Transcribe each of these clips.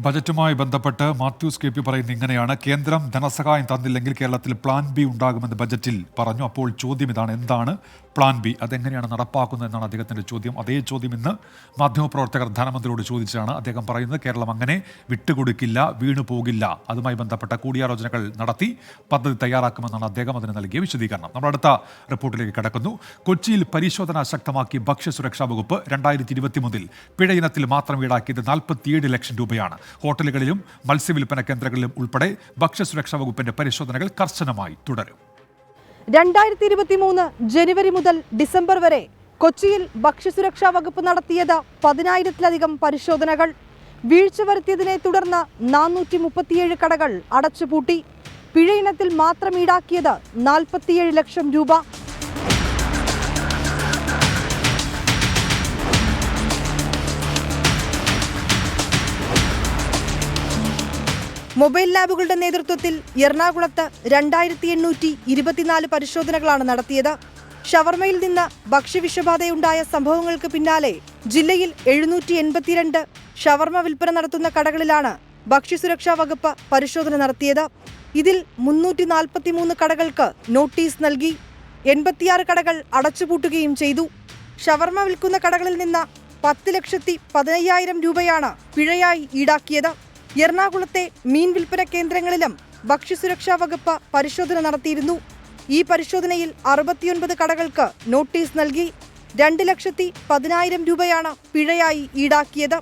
ബജറ്റുമായി ബന്ധപ്പെട്ട് Mathews K P പറയുന്നത് ഇങ്ങനെയാണ്. കേന്ദ്രം ധനസഹായം തന്നില്ലെങ്കിൽ കേരളത്തിൽ പ്ലാൻ ബി ഉണ്ടാകുമെന്ന് ബജറ്റിൽ പറഞ്ഞു. അപ്പോൾ ചോദ്യം ഇതാണ്, എന്താണ് പ്ലാൻ ബി? അതെങ്ങനെയാണ് നടപ്പാക്കുന്നത് എന്നാണ് അദ്ദേഹത്തിൻ്റെ ചോദ്യം. അതേ ചോദ്യം ഇന്ന് മാധ്യമപ്രവർത്തകർ ധനമന്ത്രിയോട് ചോദിച്ചാണ്. അദ്ദേഹം പറയുന്നത് കേരളം അങ്ങനെ വിട്ടുകൊടുക്കില്ല, വീണു പോകില്ല. അതുമായി ബന്ധപ്പെട്ട കൂടിയാലോചനകൾ നടത്തി പദ്ധതി തയ്യാറാക്കുമെന്നാണ് അദ്ദേഹം അതിന് നൽകിയ വിശദീകരണം. നമ്മൾ അടുത്ത റിപ്പോർട്ടിലേക്ക് കടക്കുന്നു. കൊച്ചിയിൽ പരിശോധന ശക്തമാക്കി ഭക്ഷ്യസുരക്ഷാ വകുപ്പ്. 2023 പിഴ ഇനത്തിൽ മാത്രം ഈടാക്കിയത് 47 ലക്ഷം രൂപയാണ്. ഹോട്ടലുകളിലും മത്സ്യവില്പന കേന്ദ്രങ്ങളിലും ഉൾപ്പെടെ ഭക്ഷ്യസുരക്ഷാ വകുപ്പിന്റെ പരിശോധനകൾ കർശനമായി തുടരും. 2023 ജനുവരി മുതൽ ഡിസംബർ വരെ കൊച്ചിയിൽ ഭക്ഷ്യസുരക്ഷാ വകുപ്പ് നടത്തിയത് 10,000-ലധികം പരിശോധനകൾ. വീഴ്ച വരുത്തിയതിനെ തുടർന്ന് 437 കടകൾ അടച്ചുപൂട്ടി. പിഴ ഇനത്തിൽ മാത്രം ഈടാക്കിയത് 47 ലക്ഷം രൂപ. മൊബൈൽ ലാബുകളുടെ നേതൃത്വത്തിൽ എറണാകുളത്ത് 2824 പരിശോധനകളാണ് നടത്തിയത്. ഷവർമയിൽ നിന്ന് ഭക്ഷ്യവിഷബാധയുണ്ടായ സംഭവങ്ങൾക്ക് പിന്നാലെ ജില്ലയിൽ 782 ഷവർമ വിൽപ്പന നടത്തുന്ന കടകളിലാണ് ഭക്ഷ്യസുരക്ഷാ വകുപ്പ് പരിശോധന നടത്തിയത്. ഇതിൽ 343 കടകൾക്ക് നോട്ടീസ് നൽകി. 86 കടകൾ അടച്ചുപൂട്ടുകയും ചെയ്തു. ഷവർമ വിൽക്കുന്ന കടകളിൽ നിന്ന് 10,15,000 രൂപയാണ് പിഴയായി ഈടാക്കിയത്. എറണാകുളത്തെ മീൻ വിൽപ്പന കേന്ദ്രങ്ങളിലും ഭക്ഷ്യസുരക്ഷാ വകുപ്പ് പരിശോധന നടത്തിയിരുന്നു. ഈ പരിശോധനയിൽ 69 കടകൾക്ക് നോട്ടീസ് നൽകി. 2,10,000 രൂപയാണ് പിഴയായി ഈടാക്കിയത്.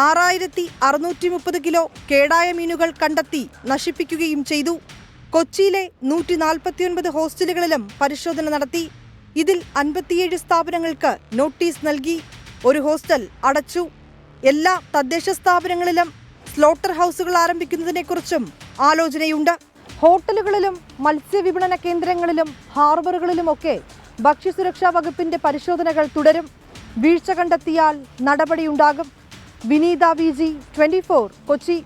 6,630 കിലോ കേടായ മീനുകൾ കണ്ടെത്തി നശിപ്പിക്കുകയും ചെയ്തു. കൊച്ചിയിലെ 149 ഹോസ്റ്റലുകളിലും പരിശോധന നടത്തി. ഇതിൽ 57 സ്ഥാപനങ്ങൾക്ക് നോട്ടീസ് നൽകി. ഒരു ഹോസ്റ്റൽ അടച്ചു. എല്ലാ തദ്ദേശ സ്ഥാപനങ്ങളിലും സ്ലോട്ടർ ഹൗസുകൾ ആരംഭിക്കുന്നതിനെക്കുറിച്ചും ആലോചനയുണ്ട്. ഹോട്ടലുകളിലും മത്സ്യവിപണന കേന്ദ്രങ്ങളിലും ഹാർബറുകളിലുമൊക്കെ ഭക്ഷ്യസുരക്ഷാ വകുപ്പിന്റെ പരിശോധനകൾ തുടരും. വീഴ്ച കണ്ടെത്തിയാൽ നടപടിയുണ്ടാകും. വിനീത VG 24 കൊച്ചി.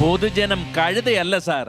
പൊതുജനം കഴുതയല്ല സാർ.